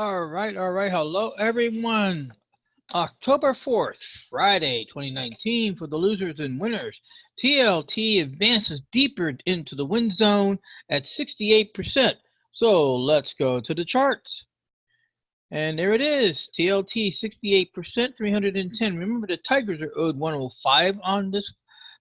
All right. Hello, everyone. October 4th, Friday, 2019, for the losers and winners. TLT advances deeper into the win zone at 68%. So let's go to the charts. And there it is, TLT 68%, 310. Remember, the Tigers are owed 105 on this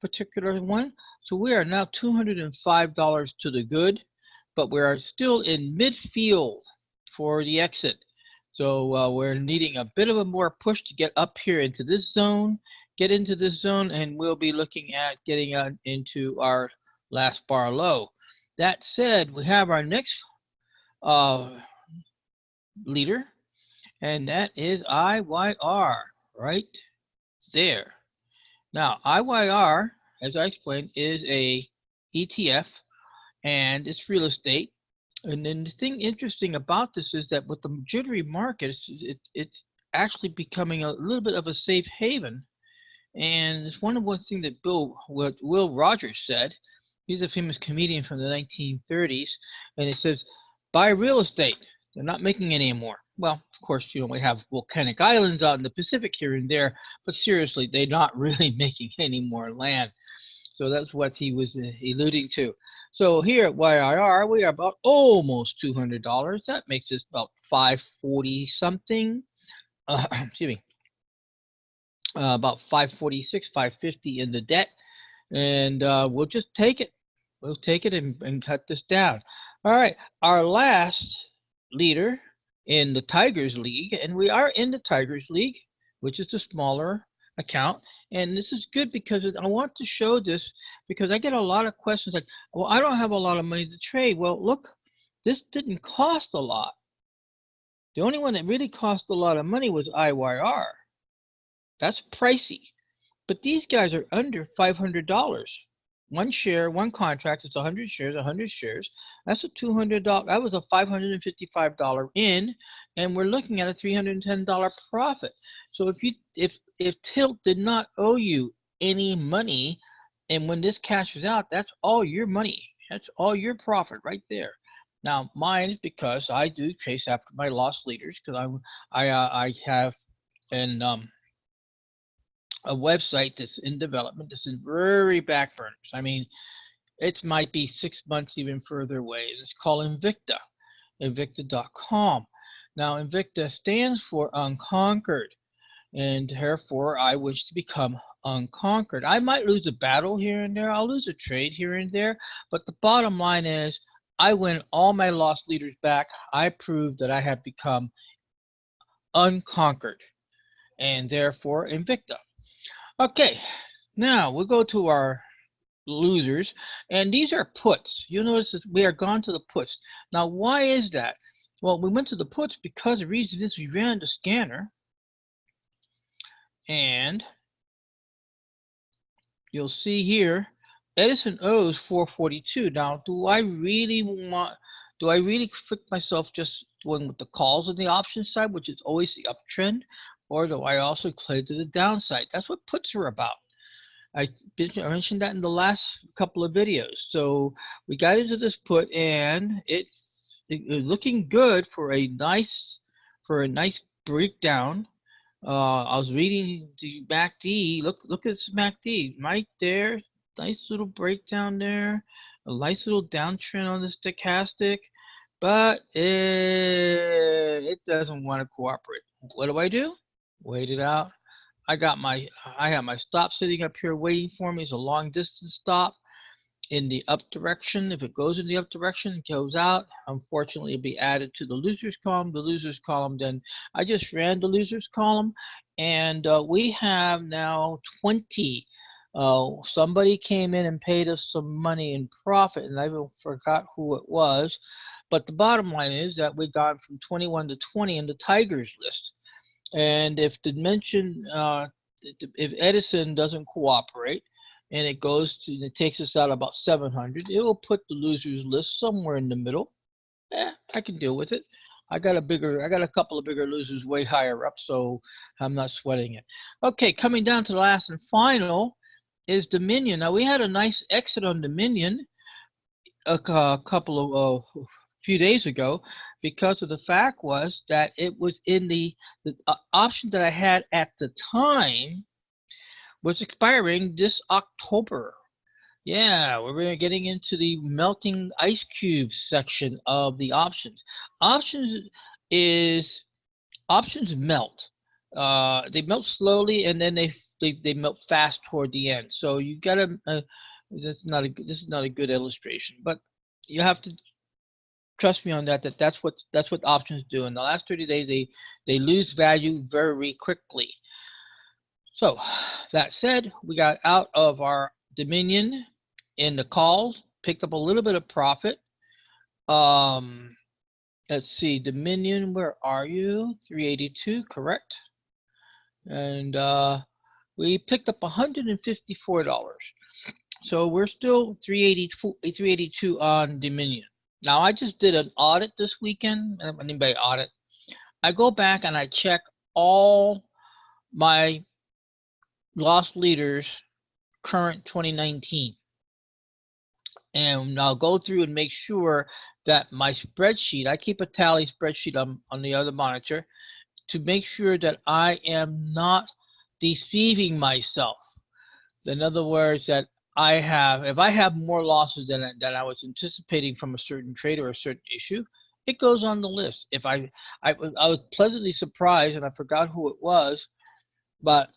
particular one. So we are now $205 to the good, but we are still in midfield for the exit. So we're needing a bit of a more push to get up here into this zone, get into this zone, and we'll be looking at getting into our last bar low. That said, we have our next leader, and that is IYR right there. Now, IYR, as I explained, is a ETF, and it's real estate. And then the thing interesting about this is that with the jittery market, it's actually becoming a little bit of a safe haven. And it's one thing that Will Rogers said. He's a famous comedian from the 1930s, and it says, buy real estate. They're not making any anymore. Well, of course, we have volcanic islands out in the Pacific here and there, but seriously, they're not really making any more land. So that's what he was alluding to. So here at YIR, we are about almost $200. That makes us about 540 something. Excuse me. About 546, 550 in the debt. And we'll just take it. We'll take it and cut this down. All right. Our last leader in the Tigers League, and we are in the Tigers League, which is the smaller account. And this is good because I want to show this because I get a lot of questions like, well, I don't have a lot of money to trade. Well, look, this didn't cost a lot. The only one that really cost a lot of money was IYR. That's pricey. But these guys are under $500. One share, one contract is 100 shares, 100 shares. That's a $200. That was a $555 in, and we're looking at a $310 profit. So if Tilt did not owe you any money, and when this cashes out, that's all your money. That's all your profit right there. Now mine is because I do chase after my lost leaders because I have an a website that's in development, that's in very back burners. I mean, it might be 6 months even further away. It's called Invicta, invicta.com. Now, Invicta stands for Unconquered, and therefore I wish to become unconquered. I might lose a battle here and there. I'll lose a trade here and there, but the bottom line is I win all my lost leaders back. I prove that I have become unconquered, and therefore Invicta. Okay, now we'll go to our losers, and these are puts. You'll notice that we are gone to the puts. Now, why is that? Well, we went to the puts because the reason is we ran the scanner, and you'll see here, Edison owes 442. Now, do I really trick myself just going with the calls on the option side, which is always the uptrend? Or do I also play to the downside? That's what puts are about. I mentioned that in the last couple of videos. So we got into this put, and it's looking good for a nice breakdown. I was reading the MACD. Look at this MACD right there. Nice little breakdown there. A nice little downtrend on the stochastic, but it doesn't want to cooperate. What do? Wait it out. I have my stop sitting up here waiting for me. It's a long distance stop in the up direction. If it goes in the up direction, it goes out. Unfortunately, it'll be added to the losers column. The losers column, then I just ran the losers column, and we have now 20. Somebody came in and paid us some money in profit, and I forgot who it was. But the bottom line is that we got from 21 to 20 in the Tigers list. And if if Edison doesn't cooperate and it takes us out about 700, it will put the losers list somewhere in the middle. I can deal with it. I got a couple of bigger losers way higher up, so I'm not sweating it. Okay, coming down to the last and final is Dominion. Now we had a nice exit on Dominion a few days ago, because of the fact was that it was in the option that I had at the time was expiring this October. Yeah, we're getting into the melting ice cubes section of the options. Options is options melt. They melt slowly and then they melt fast toward the end. So you gotta. This is not a good illustration, but you have to trust me on that. That's what options do. In the last 30 days, they lose value very quickly. So that said, we got out of our Dominion in the calls, picked up a little bit of profit. Let's see, Dominion, where are you? 382, correct? And we picked up $154. So we're still 382 on Dominion. Now I just did an audit this weekend. Anybody audit? I go back and I check all my loss leaders current 2019. And I'll go through and make sure that my spreadsheet, I keep a tally spreadsheet on the other monitor to make sure that I am not deceiving myself. In other words, that if I have more losses than I was anticipating from a certain trade or a certain issue, it goes on the list. If I was pleasantly surprised, and I forgot who it was, but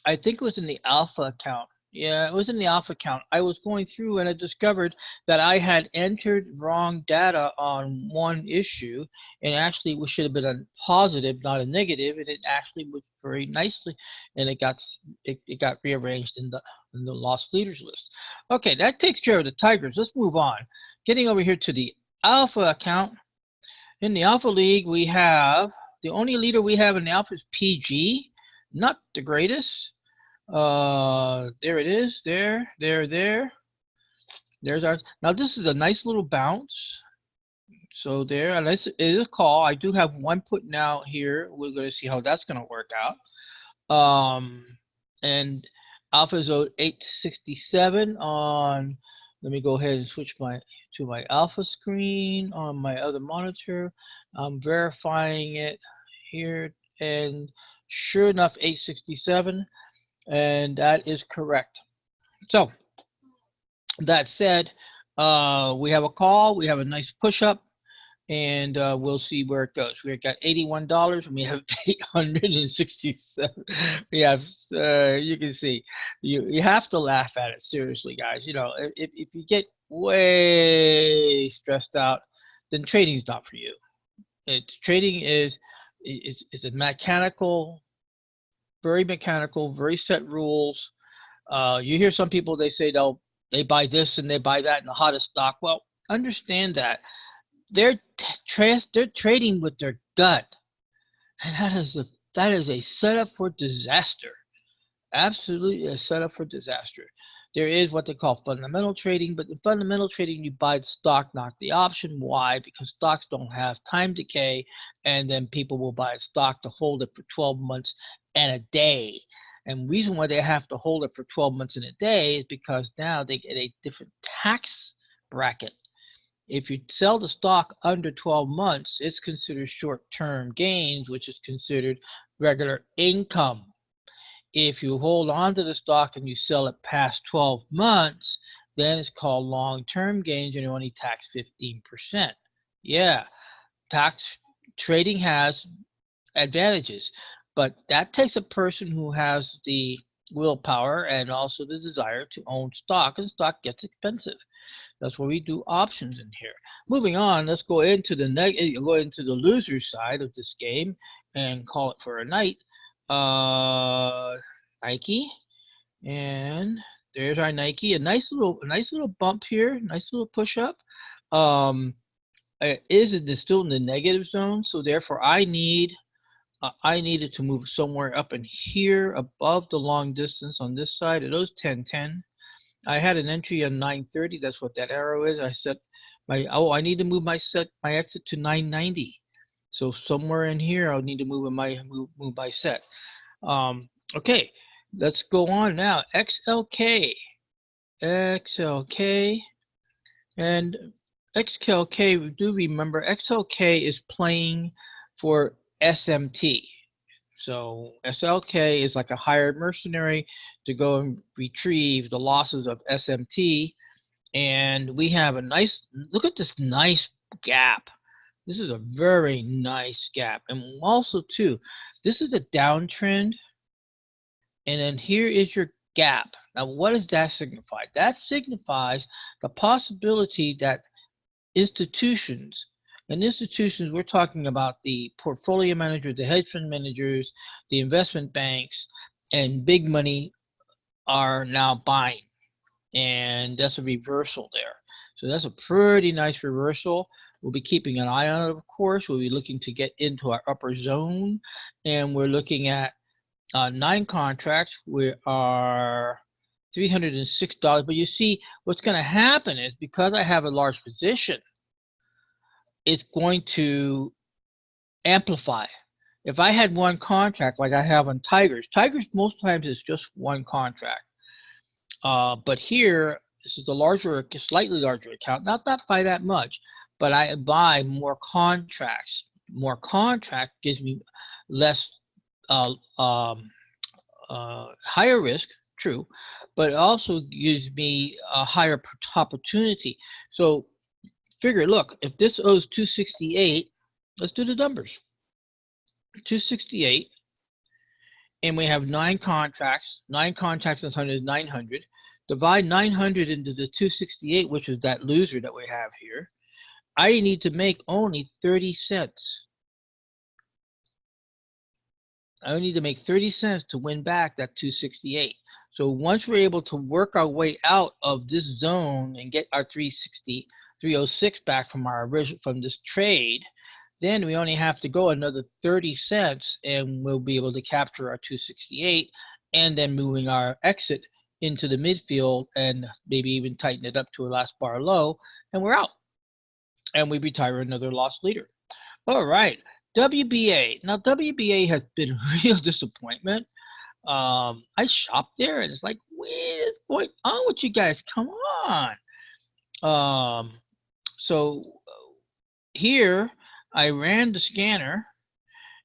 I think it was in the alpha account. Yeah, it was in the alpha account. I was going through and I discovered that I had entered wrong data on one issue, and actually it should have been a positive, not a negative, and it actually was very nicely, and it got rearranged in the lost leaders list. Okay, that takes care of the Tigers. Let's move on. Getting over here to the alpha account. In the alpha league, we have the only leader we have in the alpha is PG. Not the greatest. There it is. There. There's our. Now this is a nice little bounce. So there, unless it is a call. I do have one put now here. We're going to see how that's going to work out. And alpha is 867 on. Let me go ahead and switch to my alpha screen on my other monitor. I'm verifying it here, and sure enough, 867. And that is correct. So that said, we have a call, we have a nice push up, and we'll see where it goes. We've got $81 and we have 867. We have you can see you have to laugh at it, seriously, guys. You know, if you get way stressed out, then trading is not for you. Trading is a mechanical, very set rules. You hear some people, they say they buy this and they buy that in the hottest stock. Well, understand that they're trading with their gut, and that is a setup for disaster. Absolutely a setup for disaster. There is what they call fundamental trading, but in fundamental trading, you buy the stock, not the option. Why? Because stocks don't have time decay, and then people will buy a stock to hold it for 12 months and a day. And the reason why they have to hold it for 12 months and a day is because now they get a different tax bracket. If you sell the stock under 12 months, it's considered short-term gains, which is considered regular income. If you hold on to the stock and you sell it past 12 months, then it's called long-term gains and you're only taxed 15%. Yeah, trading has advantages, but that takes a person who has the willpower and also the desire to own stock, and stock gets expensive. That's why we do options in here. Moving on, let's go into the loser side of this game and call it for a night. Nike, and there's our Nike. A nice little bump here, nice little push up. It is still in the negative zone, so therefore I needed to move somewhere up in here above the long distance on this side of those 1010. I had an entry on 930. That's what that arrow is. I set I need to move my exit to 990. So somewhere in here, I'll need to move my set. Okay, let's go on now. XLK, and XLK, do remember XLK is playing for SMT. So SLK is like a hired mercenary to go and retrieve the losses of SMT. And we have a nice, look at this nice gap. This is a very nice gap. And also too, this is a downtrend. And then here is your gap. Now, what does that signify? That signifies the possibility that institutions, and institutions, we're talking about the portfolio managers, the hedge fund managers, the investment banks, and big money are now buying. And that's a reversal there. So that's a pretty nice reversal. We'll be keeping an eye on it, of course. We'll be looking to get into our upper zone, and we're looking at 9 contracts. We are $306. But you see, what's going to happen is because I have a large position, it's going to amplify. If I had one contract like I have on Tigers most times is just one contract. But here, this is a larger, slightly larger account, not by that much, but I buy more contracts. More contract gives me less, higher risk, true, but it also gives me a higher opportunity. So figure, look, if this owes 268, let's do the numbers. 268, and we have 9 contracts. 9 contracts is 100, 900. Divide 900 into the 268, which is that loser that we have here. I need to make only 30 cents. I need to make 30 cents to win back that 268. So once we're able to work our way out of this zone and get our 306 back from our original, from this trade, then we only have to go another 30 cents and we'll be able to capture our 268 and then moving our exit into the midfield and maybe even tighten it up to a last bar low, and we're out. And we retire another loss leader. All right, WBA. Now, WBA has been a real disappointment. I shopped there and it's like, what is going on with you guys? Come on. So here I ran the scanner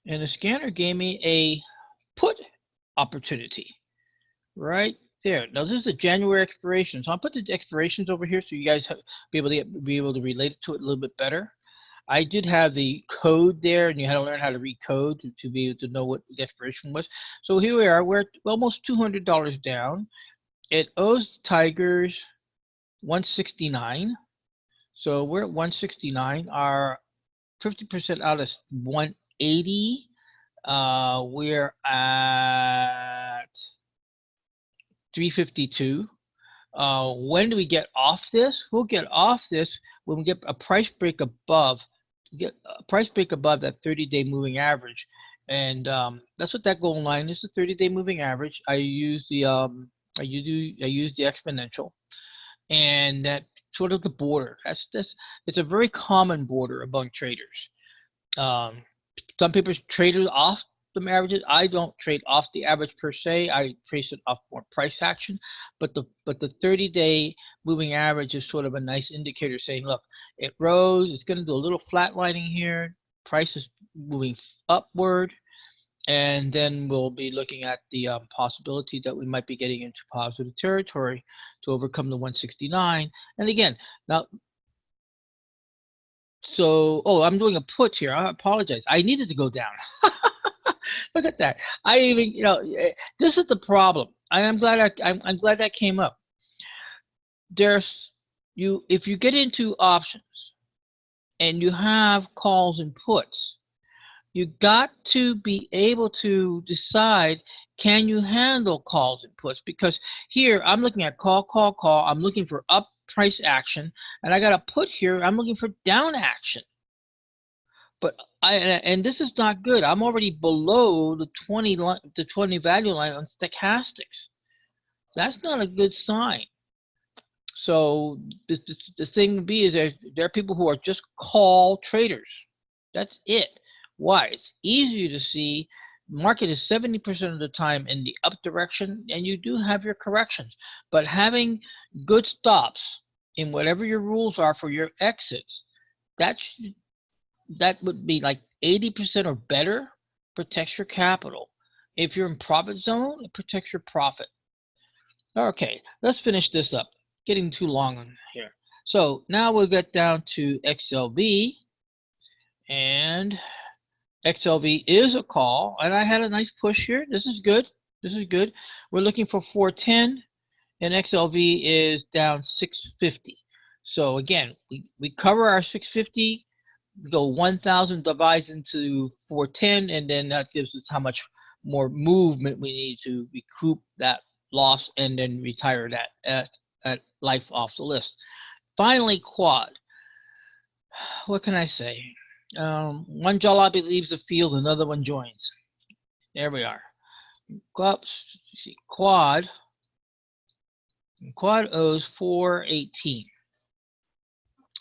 and the scanner gave me a put opportunity right there. Now this is a January expiration, so I'll put the expirations over here so you guys be able to relate it to it a little bit better. I did have the code there, and you had to learn how to recode to be able to know what the expiration was. So here we are. We're almost $200 down. It owes Tigers 169. So we're at 169. Our 50% out is 180. We're at 352. When do we get off this? We'll get off this when we get a price break above. Get a price break above that 30-day moving average, and that's what that goal line is. The 30-day moving average. I use the I use the exponential, and that sort of the border. It's a very common border among traders. Some people trade it off the averages. I don't trade off the average per se. I trace it off more price action. But the 30-day moving average is sort of a nice indicator saying, look, it rose. It's going to do a little flatlining here. Price is moving upward. And then we'll be looking at the possibility that we might be getting into positive territory to overcome the 169. And again, now, so, oh, I'm doing a put here. I apologize. I needed to go down. Look at that. I even, this is the problem. I'm glad that came up. If you get into options and you have calls and puts, you got to be able to decide, can you handle calls and puts? Because here I'm looking at call. I'm looking for up price action, and I got a put here. I'm looking for down action. But and this is not good. I'm already below the 20 value line on stochastics. That's not a good sign. So the thing would be is there are people who are just call traders. That's it. Why? It's easier to see. Market is 70% of the time in the up direction, and you do have your corrections. But having good stops in whatever your rules are for your exits. That that would be like 80% or better, protects your capital. If you're in profit zone, it protects your profit. Okay, let's finish this up. Getting too long on here. So now we'll get down to XLV, and XLV is a call, and I had a nice push here. This is good. This is good. We're looking for 410, and XLV is down 650. So again, we cover our 650, we go 1,000 divides into 410, and then that gives us how much more movement we need to recoup that loss and then retire that at life off the list. Finally, quad. What can I say? One jalopy leaves the field, another one joins. There we are. Quad owes 418,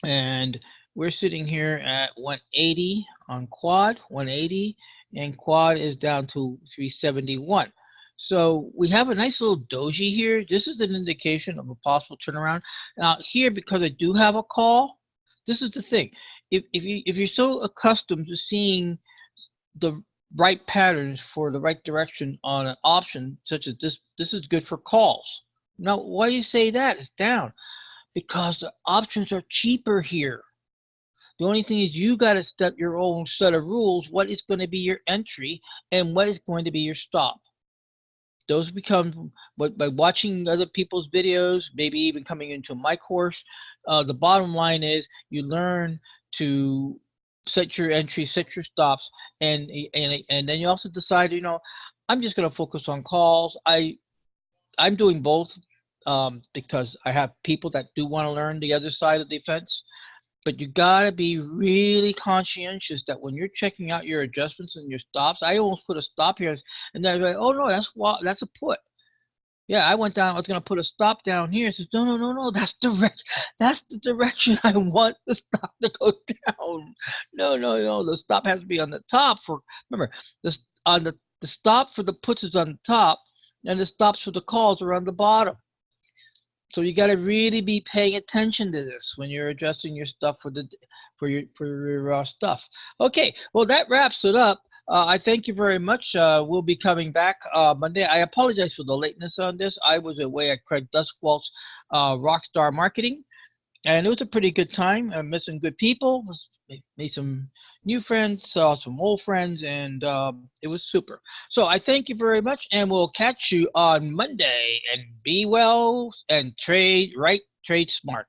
and we're sitting here at 180 on quad, 180, and quad is down to 371. So we have a nice little doji here. This is an indication of a possible turnaround. Now here, because I do have a call, this is the thing. If you're so accustomed to seeing the right patterns for the right direction on an option such as this is good for calls. Now, why do you say that? It's down because the options are cheaper here. The only thing is you got to set your own set of rules. What is going to be your entry and what is going to be your stop? Those become, by watching other people's videos, maybe even coming into my course, the bottom line is you learn to set your entry, set your stops, and then you also decide, I'm just going to focus on calls. I'm doing both because I have people that do want to learn the other side of the fence. But you gotta be really conscientious that when you're checking out your adjustments and your stops, I almost put a stop here, and then I was like, oh no, that's a put. Yeah, I went down. I was gonna put a stop down here. Says no, that's the direction I want the stop to go down. No, the stop has to be on the top. Remember, the stop for the puts is on the top, and the stops for the calls are on the bottom. So you got to really be paying attention to this when you're adjusting your stuff for your stuff. Okay, well that wraps it up. I thank you very much. We'll be coming back Monday. I apologize for the lateness on this. I was away at Craig Duskwalt's Rockstar Marketing, and it was a pretty good time. I met some good people, made some new friends, saw some old friends, and it was super. So I thank you very much, and we'll catch you on Monday. And be well and trade right, trade smart.